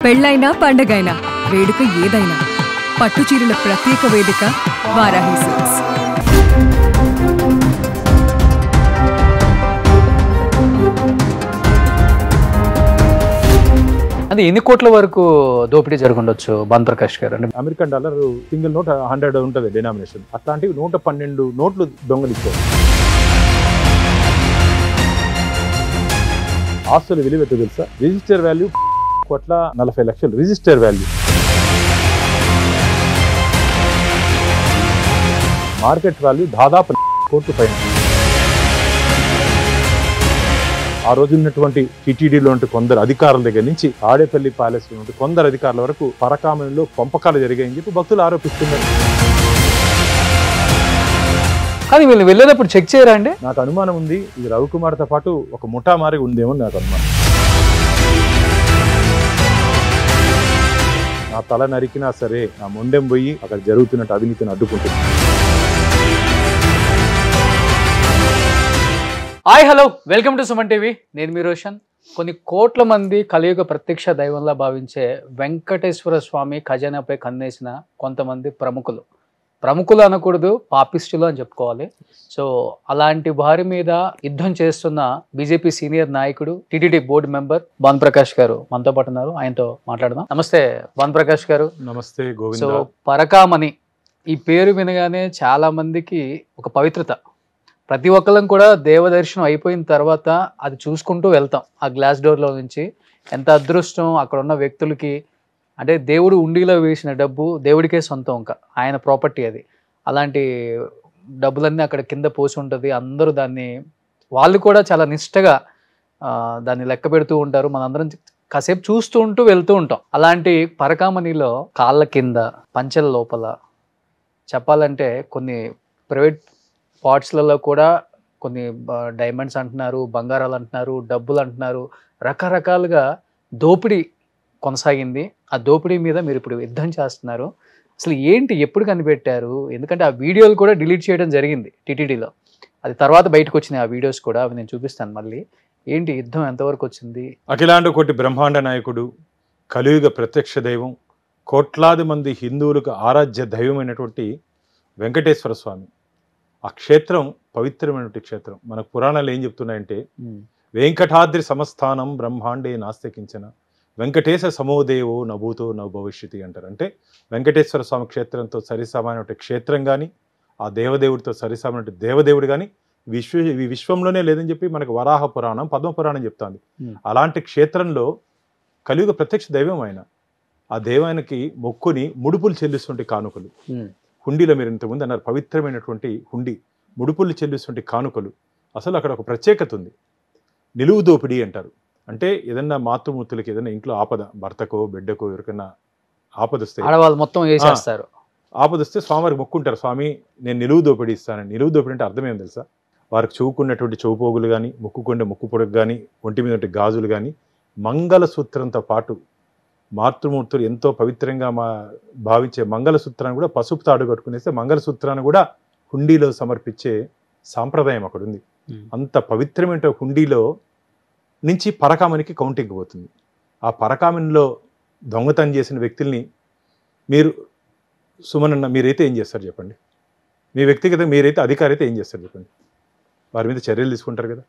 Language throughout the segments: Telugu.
పెళ్ళైనా పండగైనా వేడుక ఏదైనా పట్టుచీరల ప్రత్యేక వేదిక వారాహి సిల్క్స్. అది ఎన్ని కోట్ల వరకు దోపిడీ జరుగుండొచ్చు భాను ప్రకాష్ గారు? అంటే అమెరికన్ డాలర్ సింగిల్ నోట్ 100 ఉంటుంది డినామినేషన్. అట్లాంటివి 112 నోట్లు దొంగలిచ్చారు. ఆస్తుల విలువ ఎంత తెలుసా? Register value 1,40,00,000 register value. Market value దాదాపు కోట్ల పైన. ఆ రోజు ఉన్నటువంటి టీటీడీలో కొందరు అధికారుల దగ్గర నుంచి ఆడేపల్లి ప్యాలెస్ లో కొందరు అధికారుల వరకు పరకామణిలో పంపకాలు జరిగాయని చెప్పి భక్తులు ఆరోపిస్తున్నారు. కానీ వీళ్ళు వెళ్ళేటప్పుడు చెక్ చేయరా అండి? నాకు అనుమానం ఉంది, ఇది రవికుమార్తో పాటు ఒక ముఠా మారి ఉందేమో నాకు అనుమానం. నా తల నరికినా సరే నా మొండెం పోయి అక్కడ జరుగుతున్నట్టు అవినీతిని అడ్డుకుంటుంది. Hi hello, welcome to Suman TV. నేను మీ రోషన్. కొన్ని కోట్ల మంది కలియుగ ప్రత్యక్ష దైవంలా భావించే వెంకటేశ్వర స్వామి ఖజానాపై కన్నేసిన కొంతమంది ప్రముఖులు అనకూడదు, పాపిస్టులు అని చెప్పుకోవాలి. సో అలాంటి వారి మీద యుద్ధం చేస్తున్న బీజేపీ సీనియర్ నాయకుడు, TTD board member Bhanu Prakash గారు మనతో పాటు ఉన్నారు. ఆయనతో మాట్లాడదాం. నమస్తే భాను ప్రకాష్ గారు. నమస్తే గోవింద. సో పరకామణి ఈ పేరు వినగానే చాలా మందికి ఒక పవిత్రత. ప్రతి ఒక్కళ్ళం కూడా దేవదర్శనం అయిపోయిన తర్వాత అది చూసుకుంటూ వెళ్తాం. ఆ గ్లాస్ డోర్లో నుంచి ఎంత అదృష్టం అక్కడ ఉన్న వ్యక్తులకి. అంటే దేవుడు ఉండిలో వేసిన డబ్బు దేవుడికే సొంతం, ఇంకా ఆయన ప్రాపర్టీ అది. అలాంటి డబ్బులన్నీ అక్కడ కింద పోసి ఉంటుంది. అందరూ దాన్ని, వాళ్ళు కూడా చాలా నిష్టగా దాన్ని లెక్క పెడుతూ ఉంటారు. మనందరం కాసేపు చూస్తూ ఉంటూ వెళ్తూ ఉంటాం. అలాంటి పరకామణిలో కాళ్ళ కింద, పంచెల లోపల చెప్పాలంటే కొన్ని ప్రైవేట్ పార్ట్స్లలో కూడా కొన్ని డైమండ్స్ అంటున్నారు, బంగారాలు అంటున్నారు, డబ్బులు అంటున్నారు, రకరకాలుగా దోపిడీ కొనసాగింది. ఆ దోపిడీ మీద మీరు ఇప్పుడు యుద్ధం చేస్తున్నారు. అసలు ఏంటి, ఎప్పుడు కనిపెట్టారు? ఎందుకంటే ఆ వీడియోలు కూడా డిలీట్ చేయడం జరిగింది టీటీడీలో. అది తర్వాత బయటకు వచ్చినాయి ఆ వీడియోస్ కూడా, అవి నేను చూపిస్తాను మళ్ళీ. ఏంటి యుద్ధం ఎంతవరకు వచ్చింది? అఖిలాండ కోటి బ్రహ్మాండ నాయకుడు, కలియుగ ప్రత్యక్ష దైవం, కోట్లాది మంది హిందువులకు ఆరాధ్య దైవమైనటువంటి వెంకటేశ్వర స్వామి. ఆ క్షేత్రం పవిత్రమైనటువంటి క్షేత్రం. మన పురాణాలు ఏం చెప్తున్నాయంటే, వెంకటాద్రి సమస్థానం బ్రహ్మాండే నాస్తికించిన వెంకటేశ సమోదేవో నభూతో న భవిష్యతి అంటారు. అంటే వెంకటేశ్వర స్వామి క్షేత్రంతో సరిసమానటువంటి క్షేత్రం కానీ, ఆ దేవదేవుడితో సరిసమానటువంటి దేవదేవుడు కానీ ఈ విశ్వంలోనే లేదని చెప్పి మనకు వరాహ పురాణం, పద్మ పురాణం చెప్తాంది. అలాంటి క్షేత్రంలో కలియుగ ప్రత్యక్ష దైవం ఆయన. ఆ దైవానికి మొక్కుని ముడుపులు చెల్లిస్తుంటే కానుకలు, హుండీలో మీరు ఇంతకుముందు అన్నారు పవిత్రమైనటువంటి హుండీ, ముడుపులు చెల్లిస్తుంటే కానుకలు. అసలు అక్కడ ఒక ప్రత్యేకత ఉంది. నిలువు దోపిడీ అంటారు. అంటే ఏదన్నా మాతృమూర్తులకి ఏదైనా ఇంట్లో ఆపద, భర్తకో బిడ్డకో ఎవరికైనా ఆపదొస్తే ఆడవాళ్ళు మొత్తం వేసేస్తారు. ఆపదొస్తే స్వామివారికి మొక్కుంటారు, స్వామి నేను నిలువు దోపిడీ ఇస్తానని. నిలువు దోపిడీ అంటే అర్థం ఏం తెలుసా? వారికి చూకున్నటువంటి చౌపోగులు కానీ, ముక్కుకుండే ముక్కు పొడకు కానీ, ఒంటి మీద గాజులు కానీ, మంగళసూత్రంతో పాటు మాతృమూర్తులు ఎంతో పవిత్రంగా భావించే మంగళసూత్రాన్ని కూడా పసుపు తాడు కట్టుకునేస్తే మంగళసూత్రాన్ని కూడా హుండీలో సమర్పించే సాంప్రదాయం అక్కడ ఉంది. అంత పవిత్రమైన హుండీలో నుంచి పరకామణికి కౌంటింగ్ పోతుంది. ఆ పరకామణిలో దొంగతనం చేసిన వ్యక్తుల్ని మీరు సుమనన్న మీరైతే ఏం చేస్తారు చెప్పండి? మీ వ్యక్తిగత మీరైతే అధికారి అయితే ఏం చేస్తారు చెప్పండి? వారి మీద చర్యలు తీసుకుంటారు కదా.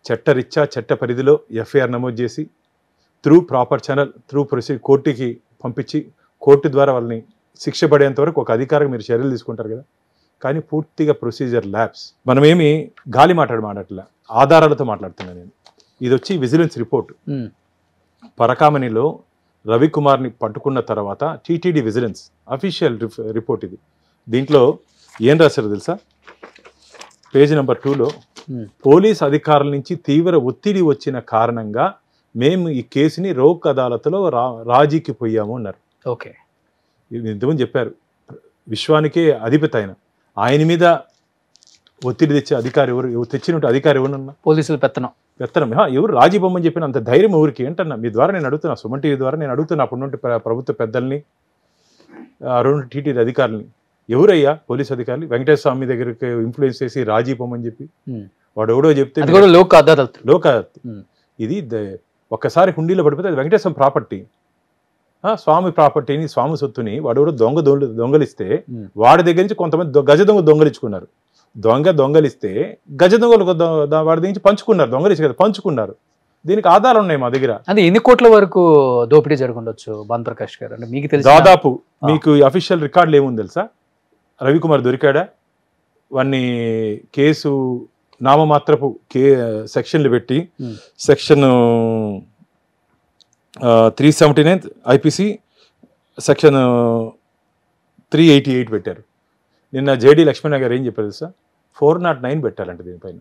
చట్టరీత్యా చట్ట పరిధిలో ఎఫ్ఐఆర్ నమోదు చేసి through proper channel, through proceed కోర్టుకి పంపించి కోర్టు ద్వారా వాళ్ళని శిక్ష పడేంత వరకు ఒక అధికారికి మీరు చర్యలు తీసుకుంటారు కదా. కానీ పూర్తిగా ప్రొసీజర్ ల్యాబ్స్. మనమేమి గాలి మాట్లాడట్లా, ఆధారాలతో మాట్లాడుతున్నాను నేను. ఇది వచ్చి విజిలెన్స్ రిపోర్ట్. పరకామణిలో రవికుమార్ని పట్టుకున్న తర్వాత టీటీడీ విజిలెన్స్ అఫీషియల్ రిపోర్ట్ ఇది. దీంట్లో ఏం రాశారో తెలుసా? పేజ్ నెంబర్ 2లో పోలీస్ అధికారుల నుంచి తీవ్ర ఒత్తిడి వచ్చిన కారణంగా మేము ఈ కేసుని రోక్ అదాలత్లో రాజీకి పోయాము అన్నారు. ఓకే, ఇంతకుముందు చెప్పారు. విశ్వానికే అధిపతి ఆయన మీద ఒత్తిడి తెచ్చే అధికారి ఎవరు? తెచ్చినట్టు అధికారి ఎవరన్నా? పోలీసులు పెత్తనం ఎవరు? రాజీ బొమ్మని చెప్పిన అంత ధైర్యం ఎవరికి ఏంటన్నా? మీ ద్వారా నేను అడుగుతున్నా, సుమన్ టీవీ ద్వారా నేను అడుగుతున్నా అప్పటి నుండి ప్రభుత్వ పెద్దల్ని, రెండు టీటీడీ అధికారులని. ఎవరయ్యా పోలీస్ అధికారులు? వెంకటేశ్వర స్వామి దగ్గరికి ఇన్ఫ్లుయెన్స్ చేసి రాజీ బొమ్మని చెప్పి వాడు ఎవడో చెప్తే లోక్ అదాలత్. ఇది ఒక్కసారి హుండీలో పడిపోతే అది వెంకటేశ్వరం ప్రాపర్టీ, స్వామి ప్రాపర్టీని, స్వామి సొత్తుని వాడు దొంగలిస్తే వాడి దగ్గర నుంచి కొంతమంది గజ దొంగ దొంగలించుకున్నారు. దొంగలిస్తే గజ దొంగలు వాడి దగ్గర నుంచి పంచుకున్నారు, దొంగలించి కదా పంచుకున్నారు. దీనికి ఆధారాలు ఉన్నాయి మా దగ్గర. అంటే ఎన్ని కోట్ల వరకు దోపిడీ జరగొచ్చు భానుప్రకాష్ గారు? అంటే మీకు తెలుసు దాదాపు మీకు అఫీషియల్ రికార్డులు ఏముంది తెలుసా? రవికుమార్ దొరికాడా, వాడిని కేసు నామమాత్రపు సెక్షన్లు పెట్టి సెక్షన్ 379 ఐపీసీ సెక్షన్ 388 పెట్టారు. నిన్న జేడి లక్ష్మణ గారు ఏం చెప్పారు తెలుసా? 409 పెట్టాలంటే దీనిపైన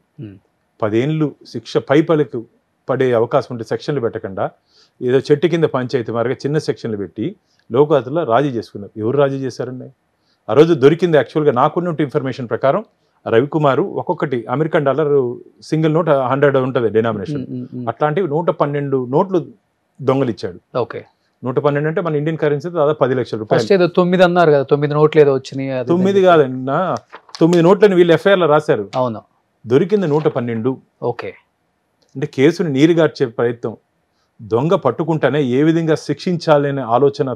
10 ఏళ్ళు శిక్ష పైపలకు పడే అవకాశం ఉంటే సెక్షన్లు పెట్టకుండా ఏదో చెట్టు కింద పంచాయతీ మారిగా చిన్న సెక్షన్లు పెట్టి లోకాతుల్లో రాజీ చేసుకున్నారు. ఎవరు రాజీ చేశారండి? ఆ రోజు దొరికింది యాక్చువల్గా నాకున్న ఇన్ఫర్మేషన్ ప్రకారం రవికుమారు ఒక్కొక్కటి అమెరికన్ డాలర్ సింగిల్ నోట్ 100 ఉంటుంది డినామినేషన్, అట్లాంటివి 112 నోట్లు దొంగలిచ్చాడు. ఓకే, 112 అంటే మన ఇండియన్ కరెన్సీ దాదాపు 10 లక్షల రూపాయలు. ఏదో 9 అన్నారు కదా, 9 నోట్లు ఏదో వచ్చినాయి. 9 కాదండి, 9 నోట్లని వీళ్ళు ఎఫ్ఐఆర్ లో రాశారు. అవును, దొరికింది 112. ఓకే, అంటే కేసుని నీరుగార్చే ప్రయత్నం, దొంగ పట్టుకుంటానే ఏ విధంగా శిక్షించాలనే ఆలోచన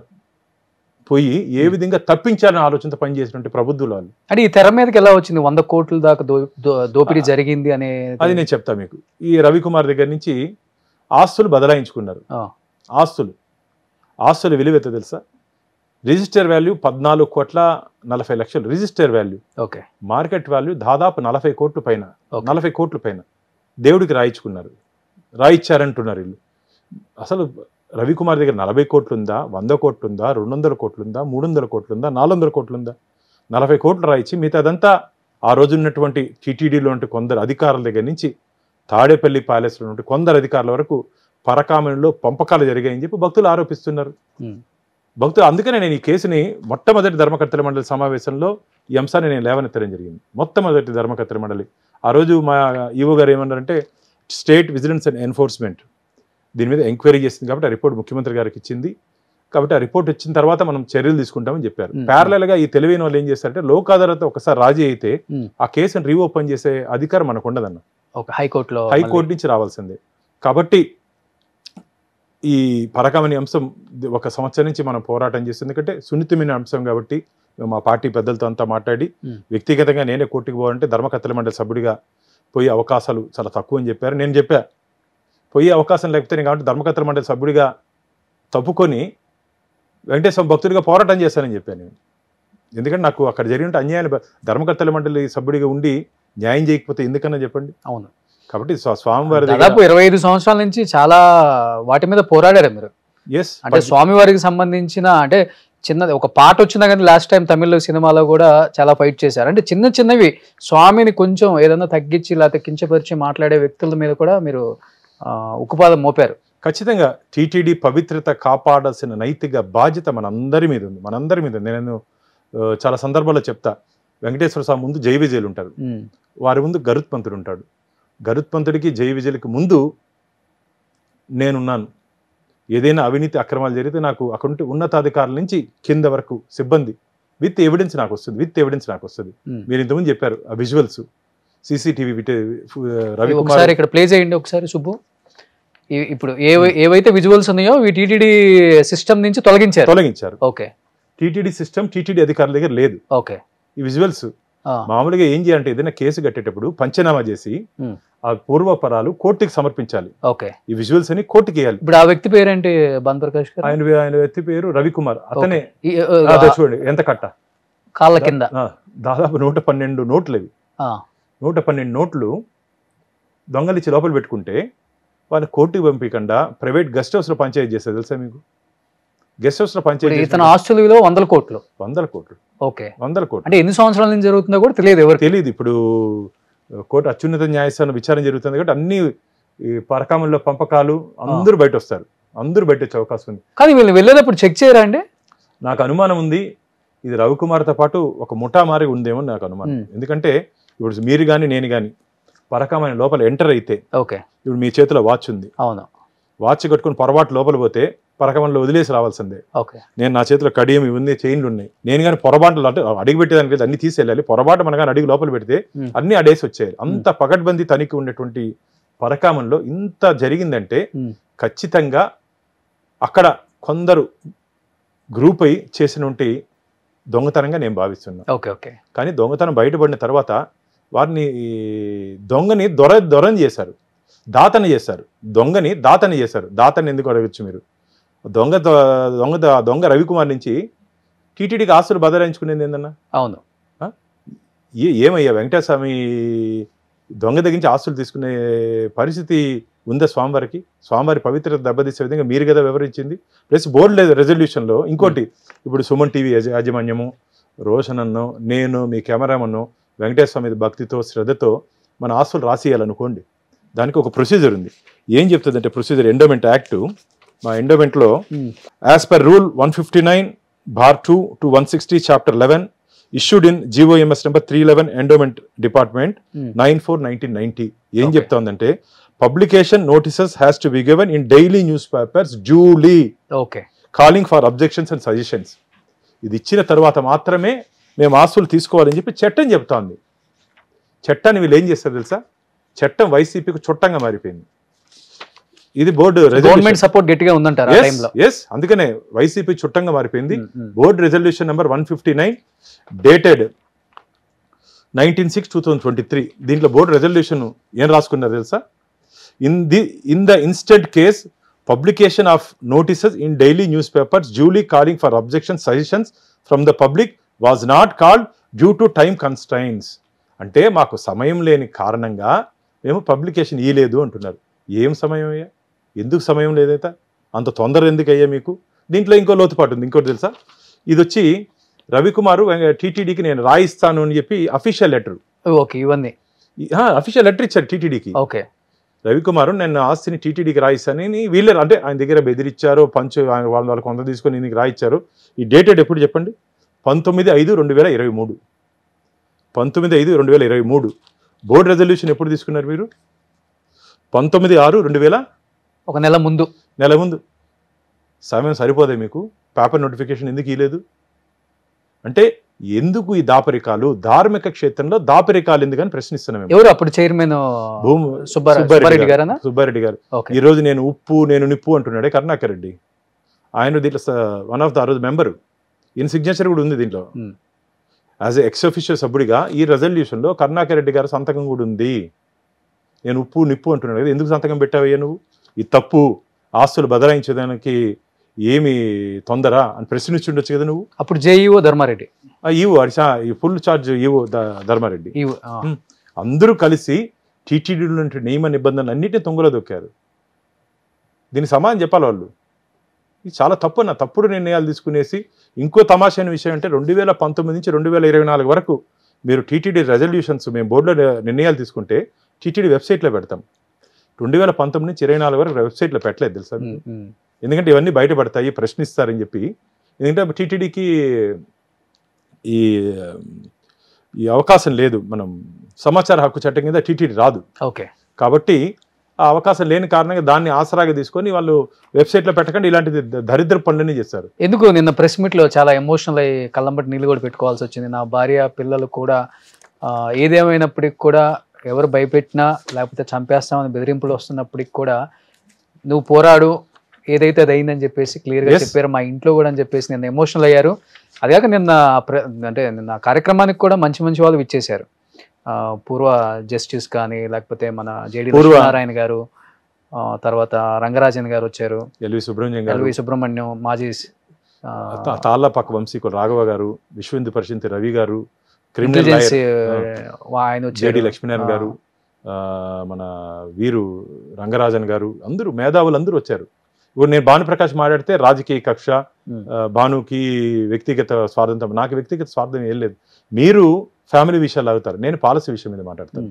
పోయి ఏ విధంగా తప్పించాలనే ఆలోచనతో పనిచేసినటువంటి ప్రబుద్ధులు వాళ్ళు. అంటే ఈ తెర మీదకి ఎలా వచ్చింది 100 కోట్ల దాకా దోపిడీ జరిగింది అనే? అది నేను చెప్తా మీకు. ఈ రవికుమార్ దగ్గర నుంచి ఆస్తులు బదలాయించుకున్నారు. ఆస్తుల విలువ ఎంత తెలుసా? Register value 14,40,00,000 register value. Okay, market value దాదాపు 40 కోట్ల పైన, 40 కోట్ల పైన దేవుడికి రాయిచ్చారంటున్నారు వీళ్ళు. అసలు రవికుమార్ దగ్గర 40 కోట్లు ఉందా, 100 కోట్లు ఉందా, 200 కోట్లు ఉందా, 300 కోట్లు ఉందా, 400 కోట్లు ఉందా? 40 కోట్లు రాయిచ్చి మిగతాదంతా ఆ రోజు ఉన్నటువంటి టీటీడీలో ఉంటే కొందరు అధికారుల దగ్గర నుంచి తాడేపల్లి ప్యాలెస్లో ఉంటే కొందరు అధికారుల వరకు పరకామణిలో పంపకాలు జరిగాయని చెప్పి భక్తులు ఆరోపిస్తున్నారు. భక్తులు అందుకనే నేను ఈ కేసుని మొట్టమొదటి ధర్మకర్తల మండలి సమావేశంలో ఈ అంశాన్ని నేను లేవనెత్తడం జరిగింది. మొట్టమొదటి ధర్మకర్తల మండలి ఆ రోజు మా ఈవో గారు ఏమన్నారంటే, స్టేట్ విజిలెన్స్ అండ్ ఎన్ఫోర్స్మెంట్ దీని మీద ఎంక్వైరీ చేసింది కాబట్టి ఆ రిపోర్ట్ ముఖ్యమంత్రి గారికి ఇచ్చింది కాబట్టి ఆ రిపోర్ట్ వచ్చిన తర్వాత మనం చర్యలు తీసుకుంటామని చెప్పారు. ప్యారలల్ గా ఈ తెలివైన వాళ్ళు ఏం చేస్తారంటే, లోక్ అదాలత్ ఒకసారి రాజీ అయితే ఆ కేసును రీఓపెన్ చేసే అధికారం మనకు ఉండదన్న. హైకోర్టు నుంచి రావాల్సిందే. కాబట్టి ఈ పరకామణి అంశం 1 సంవత్సరం నుంచి మనం పోరాటం చేస్తుంది. ఎందుకంటే సున్నితమైన అంశం కాబట్టి మా పార్టీ పెద్దలతో అంతా మాట్లాడి వ్యక్తిగతంగా నేనే కోర్టుకు పోవాలంటే ధర్మకర్తల మండలి సభ్యుడిగా పోయే అవకాశాలు చాలా తక్కువ అని చెప్పారు. నేను చెప్పా పోయే అవకాశం లేకపోతే నేను కాబట్టి ధర్మకర్తల మండలి సభ్యుడిగా తప్పుకొని వెంకటేశ్వర భక్తుడిగా పోరాటం చేశానని చెప్పాను నేను. ఎందుకంటే నాకు అక్కడ జరిగిన అన్యాయాలు ధర్మకర్తల మండలి సభ్యుడిగా ఉండి న్యాయం చేయకపోతే ఎందుకన్నా చెప్పండి. అవును, కాబట్టి స్వామివారి దాదాపు 25 సంవత్సరాల నుంచి చాలా వాటి మీద పోరాడారు మీరు. అంటే స్వామివారికి సంబంధించిన అంటే చిన్నది ఒక పాట వచ్చినా కానీ లాస్ట్ టైం తమిళ సినిమాలో కూడా చాలా ఫైట్ చేశారు. అంటే చిన్నవి స్వామిని కొంచెం ఏదన్నా తగ్గించి లేకపోతే కించపరిచి మాట్లాడే వ్యక్తుల మీద కూడా మీరు ఉక్కుపాదం మోపారు. ఖచ్చితంగా టీటీడీ పవిత్రత కాపాడాల్సిన నైతిక బాధ్యత మనందరి మీద ఉంది. నేను చాలా సందర్భాల్లో చెప్తా, వెంకటేశ్వర స్వామి ముందు జై విజయులు ఉంటారు, వారి ముందు గరుత్మంతుడు ఉంటాడు. గరుత్మంతుడికి జై విజయులకి ముందు నేనున్నాను. ఏదైనా అవినీతి అక్రమాలు జరిగితే నాకు అక్కడ ఉన్నతాధికారుల నుంచి కింద వరకు సిబ్బంది విత్ ఎవిడెన్స్ నాకు వస్తుంది. మీరు ఇంతకుముందు చెప్పారు ఆ విజువల్స్ సీసీటీవీ రవికుమార్ ఇక్కడ ప్లే చేయండి ఒకసారి సుబ్బు. ఇప్పుడు ఏవైతే విజువల్స్ ఉన్నాయో టీటీడీ సిస్టమ్ నుంచి తొలగించారు. ఓకే, టీటీడీ సిస్టమ్ టీటీడీ అధికారుల దగ్గర లేదు. ఓకే, ఈ విజువల్స్ మామూలుగా ఏం చేయాలంటే ఏదైనా కేసు కట్టేటప్పుడు పంచనామా చేసి ఆ పూర్వపరాలు కోర్టుకి సమర్పించాలి. ఓకే, ఈ విజువల్స్ అని కోర్టుకి వేయాలి. ఇప్పుడు ఆ వ్యక్తి పేరేంటి? భానుప్రకాష్ గారు ఆయన వ్యక్తి పేరు రవికుమార్. అతనే చూడండి ఎంత కట్ట కాళ్ళ కింద దాదాపు 112 నోట్లు. అవి 112 నోట్లు దొంగలిచ్చి లోపల పెట్టుకుంటే వాళ్ళు కోర్టుకి పంపించకుండా ప్రైవేట్ గెస్ట్ హౌస్ లో పంచాయతీ చేస్తారు. తెలుసా మీకు? గెస్ట్ హౌస్ లో పంచాయతీ ఇతను ఆస్తుల విలువ 100 కోట్లు. ఓకే, 100 కోట్లు. అంటే ఎన్ని సంవత్సరాల నుంచి జరుగుతుందో కూడా తెలియదు. ఇప్పుడు కోర్టు అత్యున్నత న్యాయస్థానం విచారణ జరుగుతుంది కాబట్టి అన్ని పరకామంలో పంపకాలు అందరూ బయట వస్తారు, అందరూ బయట వచ్చే అవకాశం ఉంది. కానీ వీళ్ళు వెళ్ళేటప్పుడు చెక్ చేయరా అండి? నాకు అనుమానం ఉంది ఇది రవికుమార్తో పాటు ఒక ముఠా మారి ఉందేమో నాకు అనుమానం. ఎందుకంటే ఇప్పుడు మీరు కానీ నేను కానీ పరకామని లోపల ఎంటర్ అయితే ఇప్పుడు మీ చేతిలో వాచ్ ఉంది, అవును, వాచ్ కట్టుకుని పొరపాటు లోపల పోతే పరకామణిలో వదిలేసి రావాల్సిందే. నేను నా చేతిలో కడియం ఇవన్నీ చైన్లు ఉన్నాయి, నేను కానీ పొరపాట్లు అంటే అడిగి పెట్టేదానికి అన్ని తీసేయాలి, పొరపాటు మన కానీ అడిగి లోపల పెడితే అన్ని అడేసి వచ్చాయి. అంత పకడ్బందీ తనిఖీ ఉన్నటువంటి పరకామణిలో ఇంత జరిగిందంటే ఖచ్చితంగా అక్కడ కొందరు గ్రూప్ అయి చేసినటువంటి దొంగతనంగా నేను భావిస్తున్నాను. Okay okay. కానీ దొంగతనం బయటపడిన తర్వాత వారిని దొంగని దొరని చేశారు, దాతని చేశారు. దొంగని దాతని చేశారు. దాతని ఎందుకు అడగచ్చు మీరు? దొంగ రవికుమార్ నుంచి టీటీడీకి ఆస్తులు బదలాయించుకునేది ఏందన్నా? అవును. ఏమయ్యా వెంకటేశ్వమి దొంగ దగ్గరించి ఆస్తులు తీసుకునే పరిస్థితి ఉందా స్వామివారికి? స్వామివారి పవిత్రత దెబ్బతీసే విధంగా మీరు కదా వివరించింది. ప్లస్ బోర్డు లేదు రెజల్యూషన్లో. ఇంకోటి, ఇప్పుడు సుమన్ టీవీ యాజమాన్యము, రోషన్ అన్నో, నేను, మీ కెమెరామన్ను వెంకటేశ్వర మీద భక్తితో శ్రద్ధతో మన ఆస్తులు రాసియాలనుకోండి, దానికి ఒక ప్రొసీజర్ ఉంది. ఏం చెప్తుందంటే ప్రొసీజర్, ఎండోమెంట్ యాక్ట్, మా ఎండోమెంట్లో as per rule 159(2) to 160 Chapter 11 issued in GOMS number 311 Endowment Department 9/4/1990 ఏం చెప్తోందంటే publication notices has to be given in daily news papers duly calling for objections and suggestions. ఇది ఇచ్చిన తర్వాత మాత్రమే మేము ఆస్తులు తీసుకోవాలని చెప్పి చట్టం చెప్తోంది. చట్టాన్ని వీళ్ళు ఏం చేస్తారు తెలుసా? చట్టం వైసీపీకి చుట్టంగా మారిపోయింది. ఇది బోర్డు గవర్నమెంట్ సపోర్ట్ గట్టిగా ఉందంటారు ఆ టైంలో. అందుకనే వైసీపీ చుట్టంగా మారిపోయింది. Board resolution number 159 dated 19/6/2023. దీంట్లో బోర్డు రెజల్యూషన్ ఏం రాసుకున్నారు తెలుసా? In the instant case publication of notices in daily news papers duly calling for objections suggestions from the public was not called due to time constraints. అంటే మాకు సమయం లేని కారణంగా మేము పబ్లికేషన్ ఇయ్యలేదు అంటున్నారు. ఏం సమయం అయ్యా? ఎందుకు సమయం లేదైతే? అంత తొందర ఎందుకు అయ్యా మీకు? దీంట్లో ఇంకో లోతుపాటు ఉంది. ఇంకోటి తెలుసా? ఇది వచ్చి రవికుమారు టీటీడీకి నేను రాయిస్తాను అని చెప్పి అఫీషియల్ లెటర్, ఇవన్నీ అఫీషియల్ లెటర్ ఇచ్చారు టీటీడీకి. ఓకే, రవికుమారు నేను ఆస్తిని టీటీడీకి రాయిస్తానని వీళ్ళే, అంటే ఆయన దగ్గర బెదిరించారు, వాళ్ళ కొంత తీసుకొని ఇందుకు రాయిచ్చారు. ఈ డేటెడ్ ఎప్పుడు చెప్పండి? 19/5/2023. 19/5/2023. బోర్డు రెజల్యూషన్ ఎప్పుడు తీసుకున్నారు మీరు? 19/6/2000, ఒక నెల ముందు. సమయం సరిపోదే మీకు? పేపర్ నోటిఫికేషన్ ఎందుకు ఇవ్వలేదు? అంటే ఎందుకు ఈ దాపరికాలు? ధార్మిక క్షేత్రంలో దాపరికాలు ఎందుకని ప్రశ్నిస్తున్నాం. ఎవరు అప్పుడు చైర్మన్? సుబ్బారెడ్డి గారు. ఈ రోజు నేను ఉప్పు నేను నిప్పు అంటున్నాడే కరుణాకర్ రెడ్డి. ఆయన దీంట్లో వన్ ఆఫ్ ద రోజు మెంబరు. ఈయన సిగ్నేచర్ కూడా ఉంది దీంట్లో. యాజ్ ఎక్స్ అఫీషియల్ సభ్యుడిగా ఈ రెజల్యూషన్లో కరుణాకర్ రెడ్డి గారి సంతకం కూడా ఉంది. నేను ఉప్పు నిప్పు అంటున్నాడు కదా, ఎందుకు సంతకం పెట్టావయ్యా నువ్వు? ఇది తప్పు, ఆస్తులు బదలాయించేదానికి ఏమి తొందర అని ప్రశ్నించుండొచ్చు కదా నువ్వు. అప్పుడు జేఈఓ ధర్మారెడ్డి, ఈ ఫుల్ ఛార్జ్ ఈఓ ధర్మారెడ్డి, అందరూ కలిసి టీటీడీలో నియమ నిబంధనలు అన్నింటినీ తొంగలో దొక్కారు. దీనికి సమాధానం చెప్పాలి వాళ్ళు. ఇది చాలా తప్పు అన్న, తప్పుడు నిర్ణయాలు తీసుకునేసి. ఇంకో తమాషైన విషయం అంటే 2019 నుంచి 2024 వరకు మీరు టీటీడీ రెజల్యూషన్స్ మేము బోర్డులో నిర్ణయాలు తీసుకుంటే టీటీడీ వెబ్సైట్లో పెడతాం. 2019 నుంచి 2024 వరకు వెబ్సైట్లో పెట్టలేదు తెలుసా? ఎందుకంటే ఇవన్నీ బయటపడతాయి, ప్రశ్నిస్తారని చెప్పి. ఎందుకంటే టీటీడీకి ఈ అవకాశం లేదు. మనం సమాచార హక్కు చట్టం కింద టీటీడీ రాదు. ఓకే, కాబట్టి ఆ అవకాశం లేని కారణంగా దాన్ని ఆసరాగా తీసుకొని వాళ్ళు వెబ్సైట్లో పెట్టకుండా ఇలాంటి దరిద్ర పనులన్నీ చేస్తారు. ఎందుకు నిన్న ప్రెస్ మీట్లో చాలా ఎమోషనల్ అయ్యి కళ్ళంబట్టి నీళ్ళు కూడా పెట్టుకోవాల్సి వచ్చింది. నా భార్య పిల్లలు కూడా ఏదేమైనప్పటికి కూడా, ఎవరు భయపెట్టినా లేకపోతే చంపేస్తామని బెదిరింపులు వస్తున్నప్పటికి కూడా నువ్వు పోరాడు, ఏదైతే అది అయిందని చెప్పేసి క్లియర్గా చెప్పారు. మా ఇంట్లో కూడా అని చెప్పేసి నిన్న ఎమోషనల్ అయ్యారు. అదేగాక నిన్న కార్యక్రమానికి కూడా మంచి మంచి వాళ్ళు విచ్చేశారు. పూర్వ జస్టిస్ కానీ, లేకపోతే మన జేడి నారాయణ గారు, తర్వాత రంగరాజన్ గారు వచ్చారు, ఎల్వి సుబ్రహ్మణ్యం, మాజీ తాళ్ళపాక వంశీకులు రాఘవ గారు, విశ్వ హిందూ పరిషత్ రవి గారు, ఆయన జేడి లక్ష్మీనారాయణ గారు, మన వీరు రంగరాజన్ గారు, అందరూ మేధావులు అందరూ వచ్చారు. ఇప్పుడు నేను భానుప్రకాష్ మాట్లాడితే రాజకీయ కక్ష, భానుకి వ్యక్తిగత స్వార్థం. నాకు వ్యక్తిగత స్వార్థం ఏం లేదు. మీరు ఫ్యామిలీ విషయాలు అవుతారు, నేను పాలసీ విషయం మీద మాట్లాడతాను.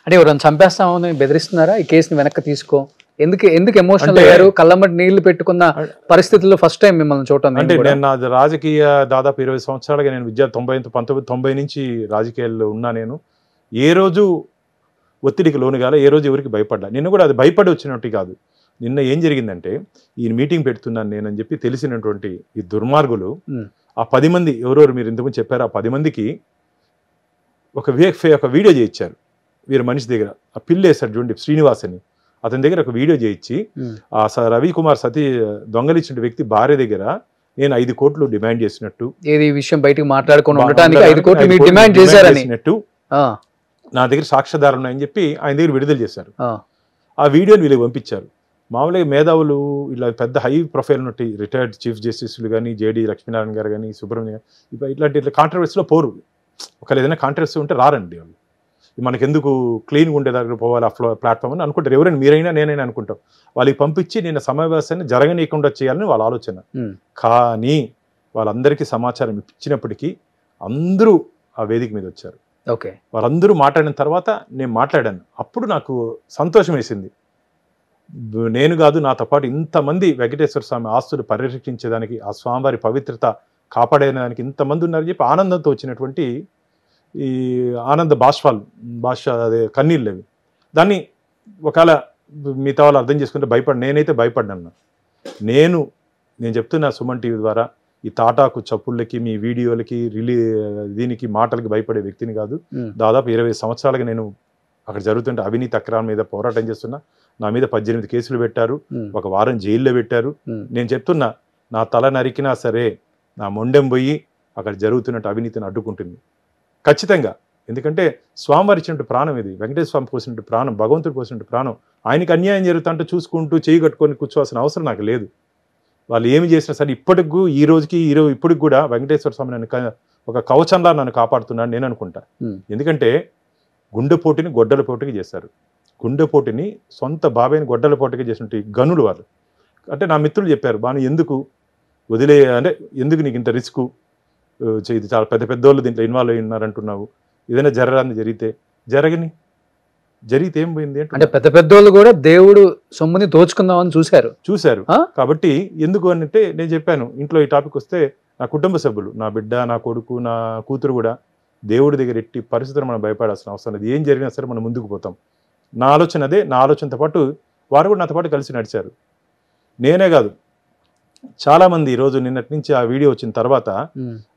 అంటే ఎవరైనా చంపేస్తామని బెదిరిస్తున్నారా? ఈ కేసుని వెనక్కి తీసుకో, ఎందుకు ఎమోషనల్ అయ్యారు? కళ్ళమ్మటి నీళ్లు పెట్టుకున్న పరిస్థితుల్లో ఫస్ట్ టైం మిమ్మల్ని చూడటం. అంటే నేను నా రాజకీయ దాదాపు 20 సంవత్సరాలుగా నేను 1990 నుంచి రాజకీయాల్లో ఉన్నా. నేను ఏ రోజు ఒత్తిడికి లోను కాలే, ఏ రోజు ఎవరికి భయపడ్డా. నిన్న కూడా అది భయపడి వచ్చినట్టు కాదు. నిన్న ఏం జరిగిందంటే, ఈ మీటింగ్ పెడుతున్నాను నేనని చెప్పి తెలిసినటువంటి ఈ దుర్మార్గులు ఆ 10 మంది ఎవరెవరు మీరు ఇంతకుముందు చెప్పారు, ఆ 10 మందికి ఒక వీడియో చేయించారు. వీరు మనిషి దగ్గర ఆ పిల్లి వేశారు చూడండి, శ్రీనివాస్ అని. అతని దగ్గర ఒక వీడియో చేయించి ఆ రవికుమార్ దొంగలిచ్చిన వ్యక్తి భార్య దగ్గర నేను 5 కోట్లు డిమాండ్ చేసినట్టు, ఏది ఈ విషయం బయటకు మాట్లాడుకొని ఉండటానికి 5 కోట్లు మీరు డిమాండ్ చేశారని నా దగ్గర సాక్ష్యాధారం ఉన్నాయని చెప్పి ఆయన దగ్గర విడుదల చేశారు. ఆ వీడియోని వీళ్ళకి పంపించారు. మామూలుగా మేధావులు ఇలా పెద్ద హై ప్రొఫైల్ ఉన్నట్టు రిటైర్డ్ చీఫ్ జస్టిస్లు కానీ, జేడి లక్ష్మీనారాయణ గారు కానీ, సుబ్రహ్మణ్యం గారు ఇట్లా కాంట్రవర్సీలో పోరు. ఒకవేళ ఏదైనా కాంట్రవర్సీ ఉంటే రారండి వాళ్ళు. మనకెందుకు క్లీన్గా ఉండే దగ్గర పోవాలి ఆ ప్లాట్ఫామ్ అని అనుకుంటారు. ఎవరైనా మీరైనా నేనైనా అనుకుంటాం. వాళ్ళకి పంపించి నిన్న సమావేశాన్ని జరగనీయకుండా చేయాలని వాళ్ళ ఆలోచన. కానీ వాళ్ళందరికీ సమాచారం ఇచ్చినప్పటికీ అందరూ ఆ వేదిక మీద వచ్చారు. ఓకే, వాళ్ళందరూ మాట్లాడిన తర్వాత నేను మాట్లాడాను. అప్పుడు నాకు సంతోషం వేసింది. నేను కాదు, నాతో పాటు ఇంతమంది వెంకటేశ్వర స్వామి ఆస్తులు పరిరక్షించేదానికి, ఆ స్వామివారి పవిత్రత కాపాడేదానికి ఇంతమంది ఉన్నారని చెప్పి ఆనందంతో వచ్చినటువంటి ఈ ఆనంద అదే కన్నీళ్ళు అవి. దాన్ని ఒకవేళ మిగతా వాళ్ళు అర్థం చేసుకుంటే నేనైతే భయపడ్డాను. నేను చెప్తున్నా సుమన్ టీవీ ద్వారా, ఈ తాటాకు చప్పుళ్ళకి, మీ వీడియోలకి, దీనికి మాటలకి భయపడే వ్యక్తిని కాదు. దాదాపు 20 సంవత్సరాలుగా నేను అక్కడ జరుగుతుంటే అవినీతి అక్రమాల మీద పోరాటం చేస్తున్నా. నా మీద 18 కేసులు పెట్టారు, 1 వారం జైల్లో పెట్టారు. నేను చెప్తున్నా, నా తల నరికినా సరే నా మొండెం పోయి అక్కడ జరుగుతున్నట్టు అవినీతిని అడ్డుకుంటుంది ఖచ్చితంగా. ఎందుకంటే స్వామివారి ఇచ్చినట్టు ప్రాణం ఇది, వెంకటేశ్వర స్వామి పోసినట్టు ప్రాణం, భగవంతుడు పోసినట్టు ప్రాణం. ఆయనకి అన్యాయం జరుగుతుంటే చూసుకుంటూ చేయి కట్టుకొని కూర్చోవాల్సిన అవసరం నాకు లేదు. వాళ్ళు ఏమి చేసినా సరే ఇప్పటికి ఇప్పటికి కూడా వెంకటేశ్వర స్వామి నన్ను ఒక కవచంలా నన్ను కాపాడుతున్నాడు నేను అనుకుంటా. ఎందుకంటే గుండెపోటుని గొడ్డల పోటుకి చేశారు. గుండెపోటుని సొంత బాబాయిని గొడ్డల పోటుకి చేసినట్టు గనులు వాళ్ళు. అంటే నా మిత్రులు చెప్పారు, బాను ఎందుకు అంటే ఎందుకు నీకు ఇంత రిస్క్, ఇది చాలా పెద్దోళ్ళు దీంట్లో ఇన్వాల్వ్ అయి ఉన్నారంటున్నావు, ఏదైనా జరిగితే జరిగితే ఏం పోయింది అంటే పెద్దోళ్ళు కూడా దేవుడు సొమ్ముని దోచుకుందామని చూశారు. కాబట్టి ఎందుకు అంటే నేను చెప్పాను, ఇంట్లో ఈ టాపిక్ వస్తే నా కుటుంబ సభ్యులు, నా బిడ్డ, నా కొడుకు, నా కూతురు కూడా దేవుడి దగ్గర ఎట్టి పరిస్థితులు మనం భయపడాల్సిన అవసరం లేదు. ఏం జరిగినా సరే మనం ముందుకు పోతాం. నా ఆలోచన అదే. నా ఆలోచనతో పాటు వారు కూడా నాతో పాటు కలిసి నడిచారు. నేనే కాదు, చాలామంది ఈరోజు నిన్నటి నుంచి ఆ వీడియో వచ్చిన తర్వాత,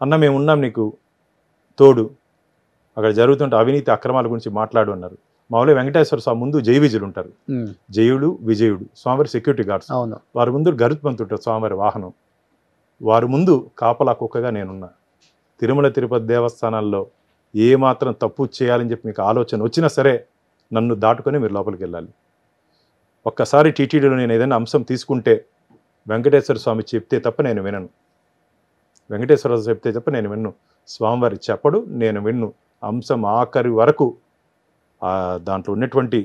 అన్న మేము ఉన్నాం నీకు తోడు, అక్కడ జరుగుతుంటే అవినీతి అక్రమాల గురించి మాట్లాడు అన్నారు. మామూలుగా వెంకటేశ్వర స్వామి ముందు జై విజయులు ఉంటారు. జయుడు విజయుడు స్వామివారి సెక్యూరిటీ గార్డ్స్. వారి ముందు గరుత్మంతుంటారు స్వామివారి వాహనం. వారి ముందు కాపలా కుక్కగా నేనున్నా. తిరుమల తిరుపతి దేవస్థానాల్లో ఏమాత్రం తప్పు చేయాలని చెప్పి మీకు ఆలోచన వచ్చినా సరే నన్ను దాటుకొని మీరు లోపలికి వెళ్ళాలి. ఒక్కసారి టీటీడీలో నేను ఏదైనా అంశం తీసుకుంటే వెంకటేశ్వర స్వామి చెప్తే తప్ప నేను వినను. వెంకటేశ్వర చెప్తే తప్ప నేను విన్ను. స్వామివారి చెప్పడు, నేను విన్ను. అంశం ఆఖరి వరకు, దాంట్లో ఉన్నటువంటి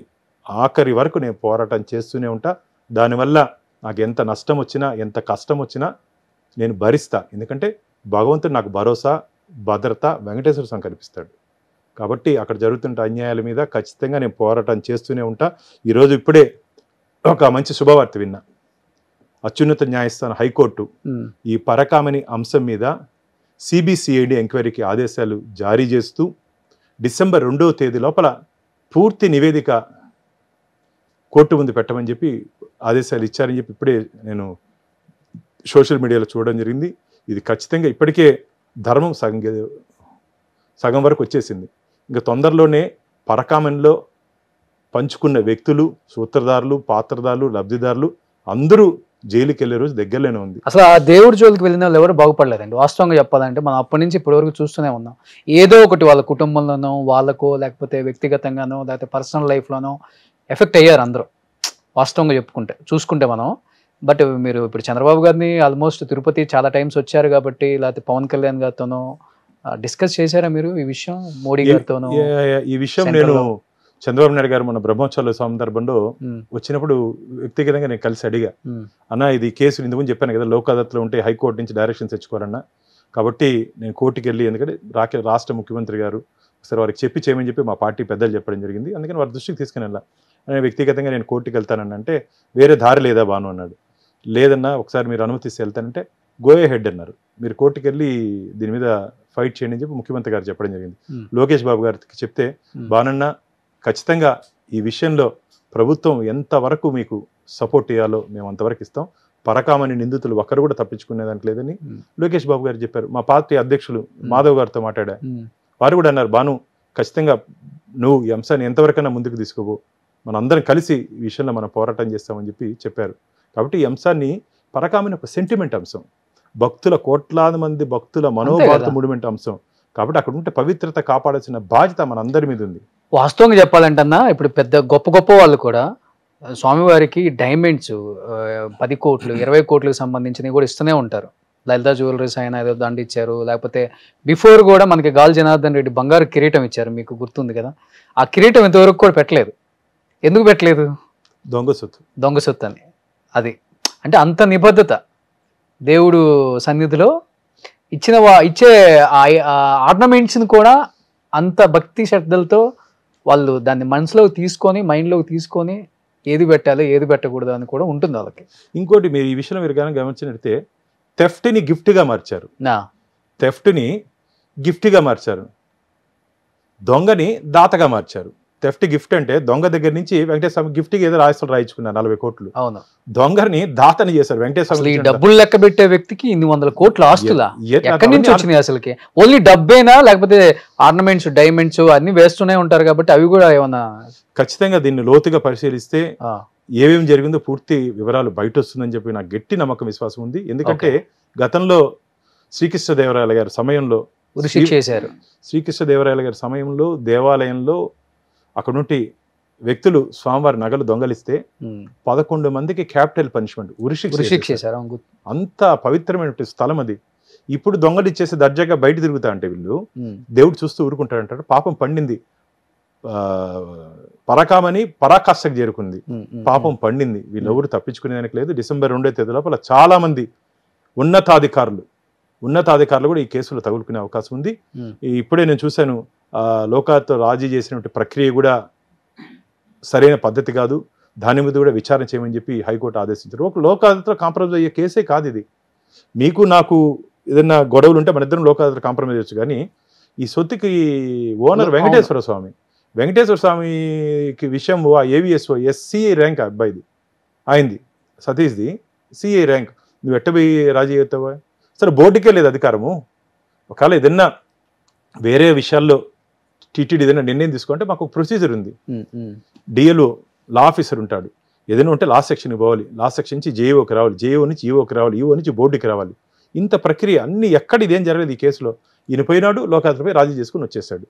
ఆఖరి వరకు నేను పోరాటం చేస్తూనే ఉంటా. దానివల్ల నాకు ఎంత నష్టం వచ్చినా, ఎంత కష్టం వచ్చినా నేను భరిస్తా. ఎందుకంటే భగవంతుడు నాకు భరోసా, భద్రత వెంకటేశ్వర స్వామి కల్పిస్తాడు. కాబట్టి అక్కడ జరుగుతున్న అన్యాయాల మీద ఖచ్చితంగా నేను పోరాటం చేస్తూనే ఉంటా. ఈరోజు ఇప్పుడే ఒక మంచి శుభవార్త విన్నా. అత్యున్నత న్యాయస్థానం హైకోర్టు ఈ పరకామణి అంశం మీద సిబిసిఐడి ఎంక్వైరీకి ఆదేశాలు జారీ చేస్తూ డిసెంబర్ 2వ తేదీ లోపల పూర్తి నివేదిక కోర్టు ముందు పెట్టమని చెప్పి ఆదేశాలు ఇచ్చారని చెప్పి ఇప్పుడే నేను సోషల్ మీడియాలో చూడడం జరిగింది. ఇది ఖచ్చితంగా ఇప్పటికే ధర్మం సగం వరకు వచ్చేసింది. ఇంకా తొందరలోనే పరకామణిలో పంచుకున్న వ్యక్తులు, సూత్రధారులు, పాత్రధారులు, లబ్ధిదారులు అందరూ జైలుకి వెళ్ళే రోజు దగ్గరలోనే ఉంది. అసలు ఆ దేవుడి జోలికి వెళ్ళిన వాళ్ళు ఎవరు బాగుపడలేదండి. వాస్తవంగా చెప్పాలంటే మనం అప్పటి నుంచి ఇప్పటి వరకు చూస్తూనే ఉన్నాం. ఏదో ఒకటి వాళ్ళ కుటుంబంలోనో, వాళ్ళకో, లేకపోతే వ్యక్తిగతంగానో, లేకపోతే పర్సనల్ లైఫ్లోనో ఎఫెక్ట్ అయ్యారు అందరూ. వాస్తవంగా చూసుకుంటే మనం. బట్ మీరు ఇప్పుడు చంద్రబాబు గారిని ఆల్మోస్ట్ తిరుపతి చాలా టైమ్స్ వచ్చారు కాబట్టి, లేకపోతే పవన్ కళ్యాణ్ గారితోనో డిస్కస్ చేశారా మీరు ఈ విషయం? మోడీ గారితోనో ఈ విషయం నేను చంద్రబాబు నాయుడు గారు మన బ్రహ్మోత్సవాల సందర్భంలో వచ్చినప్పుడు వ్యక్తిగతంగా నేను కలిసి అడిగా, అన్న ఇది కేసులు ఇంతకుముందు చెప్పాను కదా, లోక్ అదాలత్లో ఉంటే హైకోర్టు నుంచి డైరెక్షన్ తెచ్చుకోరన్నా, కాబట్టి నేను కోర్టుకి వెళ్ళి, ఎందుకంటే రాష్ట్ర ముఖ్యమంత్రి గారు ఒకసారి వారికి చేయమని చెప్పి మా పార్టీ పెద్దలు చెప్పడం జరిగింది, అందుకని వారి దృష్టికి తీసుకుని వెళ్ళా. వ్యక్తిగతంగా నేను కోర్టుకి వెళ్తానని అంటే వేరే దారి లేదా బాను అన్నాడు. లేదన్నా ఒకసారి మీరు అనుమతిస్తే వెళ్తానంటే గోయే హెడ్ అన్నారు. మీరు కోర్టుకి వెళ్ళి దీని మీద ఫైట్ చేయండి అని చెప్పి ముఖ్యమంత్రి గారు చెప్పడం జరిగింది. లోకేష్ బాబు గారికి చెప్తే, బానన్న ఖచ్చితంగా ఈ విషయంలో ప్రభుత్వం ఎంతవరకు మీకు సపోర్ట్ చేయాలో మేము అంతవరకు ఇస్తాం, పరకామణి నిందితులు ఒక్కరు కూడా తప్పించుకునే దానికి లేదని లోకేష్ బాబు గారు చెప్పారు. మా పార్టీ అధ్యక్షులు మాధవ్ గారితో మాట్లాడా, వారు కూడా అన్నారు, బాను ఖచ్చితంగా నువ్వు ఈ అంశాన్ని ఎంతవరకైనా ముందుకు తీసుకోబో, మనందరం కలిసి ఈ విషయంలో మనం పోరాటం చేస్తామని చెప్పారు. కాబట్టి ఈ అంశాన్ని పరకామని ఒక సెంటిమెంట్ అంశం, భక్తుల కోట్లాది మంది భక్తుల మనోభారత ముడిమెంట్ అంశం. కాబట్టి అక్కడ ఉంటే పవిత్రత కాపాడాల్సిన బాధ్యత మనందరి మీద ఉంది. వాస్తవంగా చెప్పాలంటన్నా ఇప్పుడు పెద్ద గొప్ప గొప్ప వాళ్ళు కూడా స్వామివారికి డైమండ్స్ 10 కోట్లు 20 కోట్లకు సంబంధించినవి కూడా ఇస్తూనే ఉంటారు. లలితా జ్యువెలరీస్ అయినా ఏదో దండ ఇచ్చారు, లేకపోతే బిఫోర్ కూడా మనకి గాలి జనార్దన్ రెడ్డి బంగారు కిరీటం ఇచ్చారు, మీకు గుర్తుంది కదా. ఆ కిరీటం ఇంతవరకు కూడా పెట్టలేదు. ఎందుకు పెట్టలేదు? దొంగ సొత్తు అని. అది అంటే అంత నిబద్ధత దేవుడు సన్నిధిలో ఇచ్చే ఆర్నమెంట్స్ని కూడా అంత భక్తి శ్రద్ధలతో వాళ్ళు దాన్ని మనసులోకి తీసుకొని మైండ్లోకి తీసుకొని ఏది పెట్టాలి ఏది పెట్టకూడదు అని కూడా ఉంటుంది వాళ్ళకి. ఇంకోటి మీరు ఈ విషయంలో మీరు కానీ గమనించినట్టే థెఫ్ట్ని గిఫ్ట్గా మార్చారు. థెఫ్ట్ని గిఫ్ట్గా మార్చారు, దొంగని దాతగా మార్చారు. థెఫ్ట్ గిఫ్ట్ అంటే దొంగ దగ్గర నుంచి వెంకటేశ్వర స్వామి గిఫ్ట్కి ఏదో రాయిస్తులు రాయించుకున్నారు 40 కోట్లు. అవును, దొంగని దాతని చేశారు. వెంకటేశ్వర డబ్బులు లెక్క పెట్టే వ్యక్తికి 100 కోట్ల ఆస్తులా ఎక్కడి నుంచి వచ్చినాయి అసలుకి? ఓన్లీ డబ్బేనా లేకపోతే ఆర్నమెంట్స్ డైమండ్స్ అన్ని వేస్తూనే ఉంటారు కాబట్టి అవి కూడా ఏమన్నా? ఖచ్చితంగా దీన్ని లోతుగా పరిశీలిస్తే ఏమేమి జరిగిందో పూర్తి వివరాలు బయట వస్తుందని చెప్పి నాకు గట్టి నమ్మకం విశ్వాసం ఉంది. ఎందుకంటే గతంలో శ్రీకృష్ణదేవరాయల గారి సమయంలో శ్రీకృష్ణదేవరాయల గారి సమయంలో దేవాలయంలో అక్కడ నుండి వ్యక్తులు స్వామివారి నగలు దొంగలిస్తే 11 మందికి క్యాపిటల్ పనిష్మెంట్ ఉరిశిక్ష చేశారు. అంత పవిత్రమైన స్థలం అది. ఇప్పుడు దొంగలు ఇచ్చేసి దర్జాగా బయట తిరుగుతా అంటే వీళ్ళు దేవుడు చూస్తూ ఊరుకుంటాడంటాడు. పాపం పండింది, పరకామని పరాకాష్ఠకు చేరుకుంది, పాపం పండింది. వీళ్ళెవరు తప్పించుకునేదానికి లేదు. డిసెంబర్ 2వ తేదీ లోపల చాలా మంది ఉన్నతాధికారులు కూడా ఈ కేసులో తగులుకునే అవకాశం ఉంది. ఇప్పుడే నేను చూశాను, లోకాలతో రాజీ చేసినటువంటి ప్రక్రియ కూడా సరైన పద్ధతి కాదు, దాని మీద కూడా విచారణ చేయమని చెప్పి హైకోర్టు ఆదేశించారు. ఒక లోకాలతో కాంప్రమైజ్ అయ్యే కేసే కాదు ఇది. మీకు నాకు ఏదైనా గొడవలు ఉంటే మన ఇద్దరం లోకాలతో కాంప్రమైజ్ అవ్వచ్చు, కానీ ఈ సొత్తుకి ఓనర్ వెంకటేశ్వర స్వామికి విషయం ఏవిఎస్ఓ ఎస్సీఐ ర్యాంక్ అబ్బాయిది, అయింది సతీష్ది సిఐ ర్యాంక్. నువ్వు ఎట్టబోయి రాజీ అవుతావా? సరే బోర్డుకే లేదు అధికారము. ఒకవేళ ఏదన్నా వేరే విషయాల్లో టీటీడీ ఏదైనా నిర్ణయం తీసుకుంటే మాకు ప్రొసీజర్ ఉంది. డిఎల్ఓ లా ఆఫీసర్ ఉంటాడు, ఏదైనా ఉంటే లా సెక్షన్కి పోవాలి, లా సెక్షన్ నుంచి జేఈఓకి రావాలి, జేఈఓ నుంచి ఈఓకి రావాలి, ఈఓ నుంచి బోర్డుకి రావాలి. ఇంత ప్రక్రియ అన్ని ఎక్కడ ఇదేం జరగలేదు ఈ కేసులో. ఈయన పోయినాడు, లోకాలపై రాజీ చేసుకుని వచ్చేసాడు.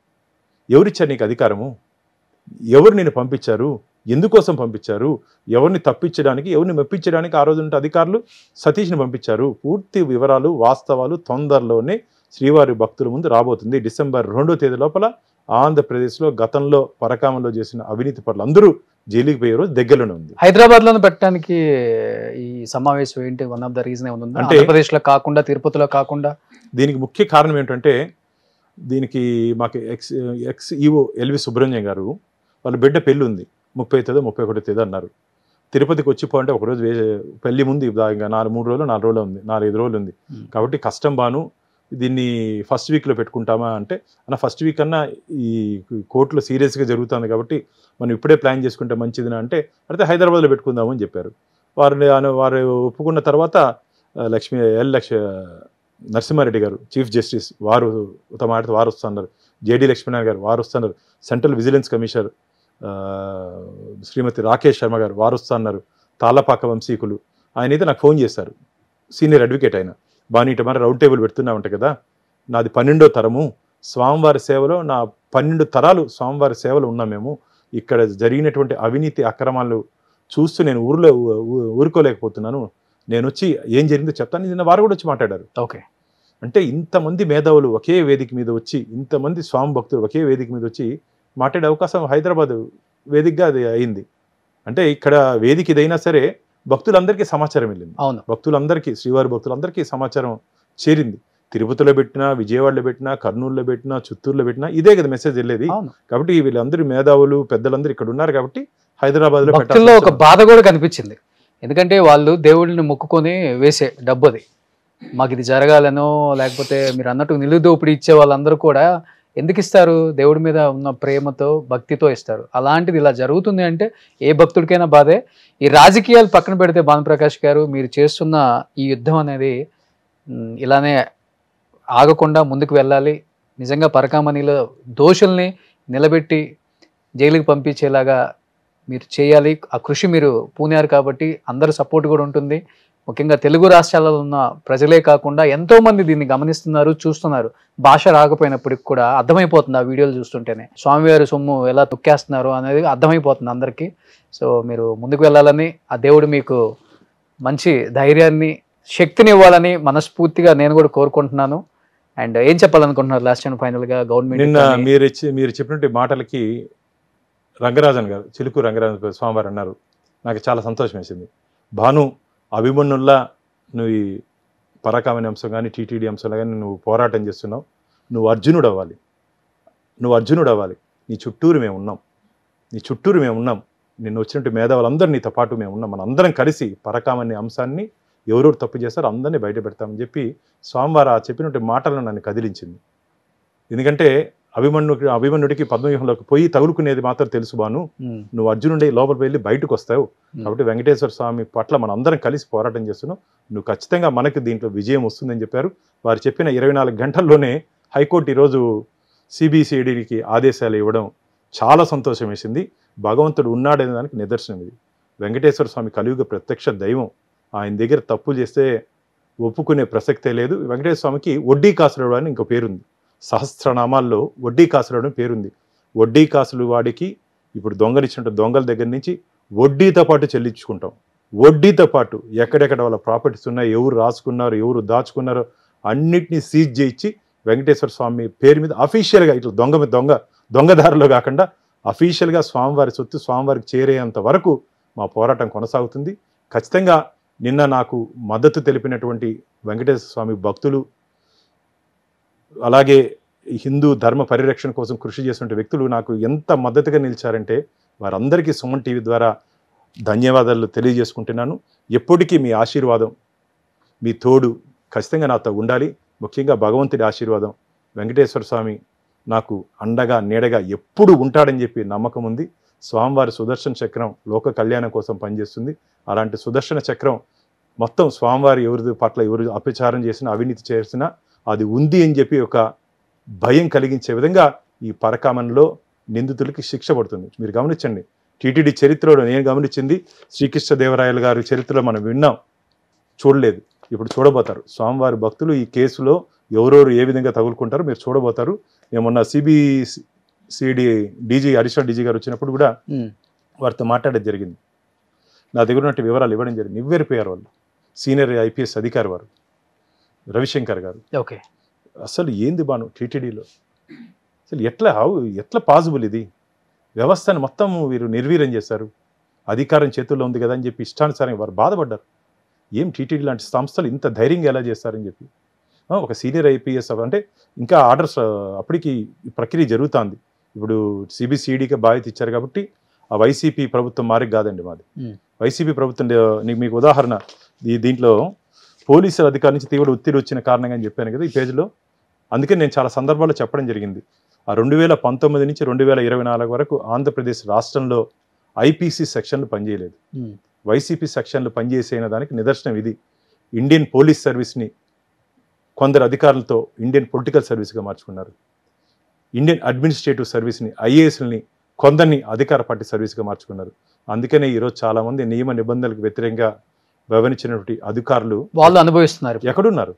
ఎవరిచ్చారు నీకు అధికారము? ఎవరు నేను పంపించారు? ఎందుకోసం పంపించారు? ఎవరిని తప్పించడానికి, ఎవరిని మెప్పించడానికి ఆ రోజు ఉంటే అధికారులు సతీష్ని పంపించారు? పూర్తి వివరాలు వాస్తవాలు తొందరలోనే శ్రీవారి భక్తుల ముందు రాబోతుంది. డిసెంబర్ 2వ తేదీ లోపల ఆంధ్రప్రదేశ్లో గతంలో పరకామంలో చేసిన అవినీతి పనులు అందరూ జైలుకి పోయే రోజు దగ్గరలోనే ఉంది. హైదరాబాద్లోనే పెట్టడానికి ఈ సమావేశం ఏంటి వన్ ఆఫ్ ద రీజన్ ఏమన్నా? అంటే ఆంధ్రప్రదేశ్లో కాకుండా తిరుపతిలో కాకుండా దీనికి ముఖ్య కారణం ఏంటంటే, దీనికి మాకు ఎక్స్ ఈఓ ఎల్వి సుబ్రహ్మణ్యం గారు వాళ్ళ బిడ్డ పెళ్ళి ఉంది 30వ తేదీ 31వ తేదీ అన్నారు. తిరుపతికి వచ్చిపోంటే ఒకరోజు పెళ్లి ముందు ఇంకా 4 రోజులు ఉంది, 4-5 రోజులు ఉంది. కాబట్టి కష్టం బాను దీన్ని ఫస్ట్ వీక్లో పెట్టుకుంటామా అంటే, అన్న ఫస్ట్ వీక్ అన్నా ఈ కోర్టులో సీరియస్గా జరుగుతుంది కాబట్టి మనం ఇప్పుడే ప్లాన్ చేసుకుంటే మంచిదినా అంటే, అయితే హైదరాబాద్లో పెట్టుకుందాము అని చెప్పారు. వారు ఒప్పుకున్న తర్వాత నరసింహారెడ్డి గారు చీఫ్ జస్టిస్ వారు మాట్లాడితే వారు వస్తున్నారు, జేడి లక్ష్మీనారాయణ గారు వారు వస్తున్నారు, సెంట్రల్ విజిలెన్స్ కమిషనర్ శ్రీమతి రాకేష్ శర్మ గారు వారు వస్తున్నారు, తాళ్ళపాక వంశీకులు. ఆయన అయితే నాకు ఫోన్ చేశారు, సీనియర్ అడ్వకేట్ ఆయన. బానీట మరి రౌండ్ టేబుల్ పెడుతున్నా ఉంటా కదా, నాది 12వ తరము స్వామివారి సేవలో, నా 12 తరాలు స్వామివారి సేవలు ఉన్నాం మేము. ఇక్కడ జరిగినటువంటి అవినీతి అక్రమాలు చూస్తూ నేను ఊరుకోలేకపోతున్నాను, నేను వచ్చి ఏం జరిగిందో చెప్తాను. నిన్న వారు కూడా వచ్చి మాట్లాడారు. ఓకే, అంటే ఇంతమంది మేధావులు ఒకే వేదిక మీద వచ్చి, ఇంతమంది స్వామి భక్తులు ఒకే వేదిక మీద వచ్చి మాట్లాడే అవకాశం హైదరాబాద్ వేదికగా అది అయింది. అంటే ఇక్కడ వేదిక ఇదైనా సరే భక్తులందరికీ సమాచారం వెళ్ళింది. అవును, భక్తులందరికీ, శ్రీవారి భక్తులందరికీ సమాచారం చేరింది. తిరుపతిలో పెట్టినా, విజయవాడలో పెట్టినా, కర్నూలులో పెట్టినా, చిత్తూరులో పెట్టినా ఇదే కదా మెసేజ్ వెళ్ళేది. కాబట్టి వీళ్ళందరూ మేధావులు పెద్దలందరూ ఇక్కడ ఉన్నారు కాబట్టి హైదరాబాద్లో భక్తుల్లో ఒక బాధ కూడా కనిపించింది. ఎందుకంటే వాళ్ళు దేవుడిని మొక్కుకొని వేసే డబ్బు అది, మాకు ఇది జరగాలనో లేకపోతే మీరు అన్నట్టు నిలుదోపిడి ఇచ్చే వాళ్ళందరూ కూడా ఎందుకు ఇస్తారు? దేవుడి మీద ఉన్న ప్రేమతో భక్తితో ఇస్తారు. అలాంటిది ఇలా జరుగుతుంది అంటే ఏ భక్తుడికైనా బాధే. ఈ రాజకీయాలు పక్కన పెడితే భానుప్రకాష్ గారు, మీరు చేస్తున్న ఈ యుద్ధం అనేది ఇలానే ఆగకుండా ముందుకు వెళ్ళాలి. నిజంగా పరకామణిలో దోషుల్ని నిలబెట్టి జైలుకి పంపించేలాగా మీరు చేయాలి. ఆ కృషి మీరు పూనారు కాబట్టి అందరి సపోర్ట్ కూడా ఉంటుంది. ముఖ్యంగా తెలుగు రాష్ట్రాలలో ఉన్న ప్రజలే కాకుండా ఎంతోమంది దీన్ని గమనిస్తున్నారు, చూస్తున్నారు. భాష రాకపోయినప్పటికి కూడా అర్థమైపోతుంది ఆ వీడియోలు చూస్తుంటేనే. స్వామివారి సొమ్ము ఎలా తొక్కేస్తున్నారు అనేది అర్థమైపోతుంది అందరికీ. సో మీరు ముందుకు వెళ్ళాలని, ఆ దేవుడు మీకు మంచి ధైర్యాన్ని, శక్తిని ఇవ్వాలని మనస్ఫూర్తిగా నేను కూడా కోరుకుంటున్నాను. అండ్ ఏం చెప్పాలనుకుంటున్నారు లాస్ట్ అండ్ ఫైనల్గా గవర్నమెంట్? నిన్న మీరు చెప్పినట్టు మాటలకి రంగరాజన్ గారు, చిలుకు రంగరాజన్ స్వామివారు అన్నారు, నాకు చాలా సంతోషం వేసింది. భాను అభిమన్యుల్లా నువ్వు ఈ పరాకామణి అంశం కానీ టీటీడీ అంశంలో కానీ నువ్వు పోరాటం చేస్తున్నావు. నువ్వు అర్జునుడు అవ్వాలి, నువ్వు అర్జునుడు అవ్వాలి. నీ చుట్టూరు మేము ఉన్నాం. నిన్ను వచ్చినట్టు మేధావులందరూ నీతో పాటు మేము ఉన్నాం. మన అందరం కలిసి పరకామణి అంశాన్ని ఎవరెవరు తప్పు చేస్తారో అందరినీ బయట పెడతామని చెప్పి స్వామివారు చెప్పినట్టు మాటలను నన్ను కదిలించింది. ఎందుకంటే అభిమన్యుడికి పద్మవ్యూహంలోకి పోయి తగులుకునేది మాత్రం తెలుసు భాను, నువ్వు అర్జునుడి లోపలికి వెళ్ళి బయటకు వస్తావు. కాబట్టి వెంకటేశ్వర స్వామి పట్ల మనం అందరం కలిసి పోరాటం చేస్తున్నావు. నువ్వు ఖచ్చితంగా మనకు దీంట్లో విజయం వస్తుందని చెప్పారు. వారు చెప్పిన 24 గంటల్లోనే హైకోర్టు ఈరోజు సిబిసిఐడికి ఆదేశాలు ఇవ్వడం చాలా సంతోషం వేసింది. భగవంతుడు ఉన్నాడనే దానికి నిదర్శనం ఇది. వెంకటేశ్వర స్వామి కలియుగ ప్రత్యక్ష దైవం. ఆయన దగ్గర తప్పు చేస్తే ఒప్పుకునే ప్రసక్తే లేదు. వెంకటేశ్వర స్వామికి వడ్డీ కాసులుడు అని ఇంకో పేరుంది. సహస్రనామాల్లో వడ్డీ కాసులుడు అని పేరుంది. వడ్డీ కాసులు వాడికి ఇప్పుడు దొంగలిచ్చినట్టు దొంగల దగ్గర నుంచి వడ్డీతో పాటు చెల్లించుకుంటాం. వడ్డీతో పాటు ఎక్కడెక్కడ వాళ్ళ ప్రాపర్టీస్ ఉన్నాయి, ఎవరు రాసుకున్నారు, ఎవరు దాచుకున్నారో అన్నిటినీ సీజ్ చేయించి వెంకటేశ్వర స్వామి పేరు మీద అఫీషియల్గా ఇట్లా దొంగదారిలో కాకుండా అఫీషియల్గా స్వామివారి సొత్తు స్వామివారికి చేరేంత వరకు మా పోరాటం కొనసాగుతుంది. ఖచ్చితంగా నిన్న నాకు మద్దతు తెలిపినటువంటి వెంకటేశ్వర స్వామి భక్తులు, అలాగే హిందూ ధర్మ పరిరక్షణ కోసం కృషి చేసిన వ్యక్తులు నాకు ఎంత మద్దతుగా నిలిచారంటే వారందరికీ సుమన్ టీవీ ద్వారా ధన్యవాదాలు తెలియజేసుకుంటున్నాను. ఎప్పటికీ మీ ఆశీర్వాదం, మీ తోడు ఖచ్చితంగా నాతో ఉండాలి. ముఖ్యంగా భగవంతుడి ఆశీర్వాదం, వెంకటేశ్వర స్వామి నాకు అండగా నీడగా ఎప్పుడు ఉంటాడని చెప్పి నమ్మకం ఉంది. స్వామివారి సుదర్శన చక్రం లోక కళ్యాణం కోసం పనిచేస్తుంది. అలాంటి సుదర్శన చక్రం మొత్తం స్వామివారి ఎవరి పట్ల ఎవరు అపచారం చేసినా, అవినీతి చేసినా అది ఉంది అని చెప్పి ఒక భయం కలిగించే విధంగా ఈ పరకామణిలో నిందితులకి శిక్ష పడుతుంది. మీరు గమనించండి, టీటీడీ చరిత్రలో నేను గమనించింది, శ్రీకృష్ణదేవరాయలు గారి చరిత్రలో మనం విన్నాం, చూడలేదు. ఇప్పుడు చూడబోతారు. స్వామివారి భక్తులు ఈ కేసులో ఎవరెవరు ఏ విధంగా తగులుకుంటారో మీరు చూడబోతారు. ఏమన్నా సిబిసిడి డీజీ అడిషనల్ డీజీ గారు వచ్చినప్పుడు కూడా వారితో మాట్లాడేది జరిగింది. నా దగ్గర ఉన్నట్టు వివరాలు ఇవ్వడం జరిగింది. నివ్వెరిపోయారు వాళ్ళు. సీనియర్ ఐపీఎస్ అధికారి వారు రవిశంకర్ గారు. ఓకే, అసలు ఏంది బాను టీటీడీలో అసలు ఎట్లా పాసిబుల్ ఇది? వ్యవస్థను మొత్తం వీరు నిర్వీర్యం చేశారు. అధికారం చేతుల్లో ఉంది కదా అని చెప్పి ఇష్టానుసారంగా వారు బాధపడ్డారు. ఏం టీటీడీ లాంటి సంస్థలు ఇంత ధైర్యంగా ఎలా చేస్తారని చెప్పి. ఒక సీనియర్ ఐపీఎస్ అంటే ఇంకా ఆర్డర్స్ అప్పటికి ఈ ప్రక్రియ జరుగుతుంది. ఇప్పుడు సిబిసిఐడికి బాధ్యత ఇచ్చారు కాబట్టి ఆ వైసీపీ ప్రభుత్వం మారికి కాదండి మాది. వైసీపీ ప్రభుత్వం మీకు ఉదాహరణ దీంట్లో పోలీసుల అధికారి నుంచి తీవ్ర ఒత్తిడి వచ్చిన కారణంగా అని చెప్పాను కదా ఈ పేజీలో. అందుకే నేను చాలా సందర్భాల్లో చెప్పడం జరిగింది. ఆ 2019 నుంచి 2024 వరకు ఆంధ్రప్రదేశ్ రాష్ట్రంలో ఐపీసీ సెక్షన్లు పనిచేయలేదు. వైసీపీ సెక్షన్లు పనిచేసిన దానికి నిదర్శనం ఇది. ఇండియన్ పోలీస్ సర్వీస్ని కొందరు అధికారులతో ఇండియన్ పొలిటికల్ సర్వీస్గా మార్చుకున్నారు. ఇండియన్ అడ్మినిస్ట్రేటివ్ సర్వీస్ని ఐఏఎస్ని కొందరిని అధికార పార్టీ సర్వీస్గా మార్చుకున్నారు. అందుకనే ఈరోజు చాలామంది నియమ నిబంధనలకు వ్యతిరేకంగా వ్యవహరించినటువంటి అధికారులు వాళ్ళు అనుభవిస్తున్నారు. ఎక్కడున్నారు?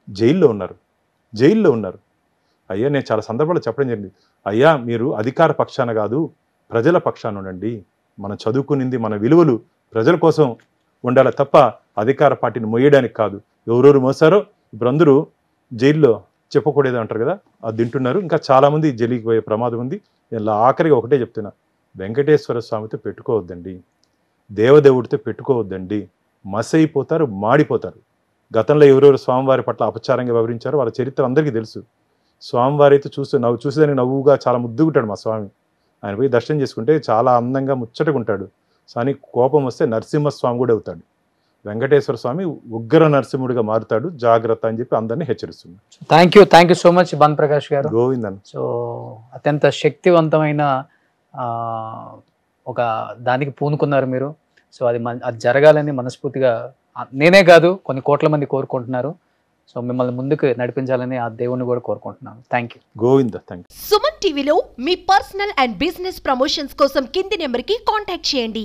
జైల్లో ఉన్నారు. అయ్యా, నేను చాలా సందర్భాల్లో చెప్పడం జరిగింది. అయ్యా, మీరు అధికార పక్షాన కాదు, ప్రజల పక్షాన ఉండండి. మనం చదువుకునింది, మన విలువలు ప్రజల కోసం ఉండాలి తప్ప అధికార పార్టీని మోయడానికి కాదు. ఎవరెవరు మోసారో ఇప్పుడు అందరూ జైల్లో చెప్పకూడదు అంటారు కదా, అది తింటున్నారు. ఇంకా చాలామంది జైలుకి పోయే ప్రమాదం ఉంది. ఇలా ఆఖరిగా ఒకటే చెప్తున్నా, వెంకటేశ్వర స్వామితో పెట్టుకోవద్దండి, దేవదేవుడితో పెట్టుకోవద్దండి. మసైపోతారు, మాడిపోతారు. గతంలో ఎవరెవరు స్వామివారి పట్ల అపచారంగా వివరించారో వాళ్ళ చరిత్ర అందరికీ తెలుసు. స్వామివారి అయితే చూసేదానికి నవ్వుగా చాలా ముద్దుగుంటాడు మా స్వామి. ఆయన పోయి దర్శనం చేసుకుంటే చాలా అందంగా ముచ్చటగా ఉంటాడు. కానీ కోపం వస్తే నరసింహస్వామి కూడా అవుతాడు. వెంకటేశ్వర స్వామి ఉగ్ర నరసింహుడిగా మారుతాడు, జాగ్రత్త అని చెప్పి అందరినీ హెచ్చరిస్తుంది. Thank you so much Bhanu Prakash గారు. గోవిందన్. సో అత్యంత శక్తివంతమైన ఒక దానికి పూనుకున్నారు మీరు. సో అది జరగాలని మనస్ఫూర్తిగా నేనే కాదు కొన్ని కోట్ల మంది కోరుకుంటున్నారు. సో మిమ్మల్ని ముందుకు నడిపించాలని ఆ దేవుణ్ణి కూడా కోరుకుంటున్నాను. Thank you. Govinda, thank you. Suman టీవీలో మీ పర్సనల్ అండ్ బిజినెస్ ప్రమోషన్స్ కోసం కింది నెంబర్కి కాంటాక్ట్ చేయండి.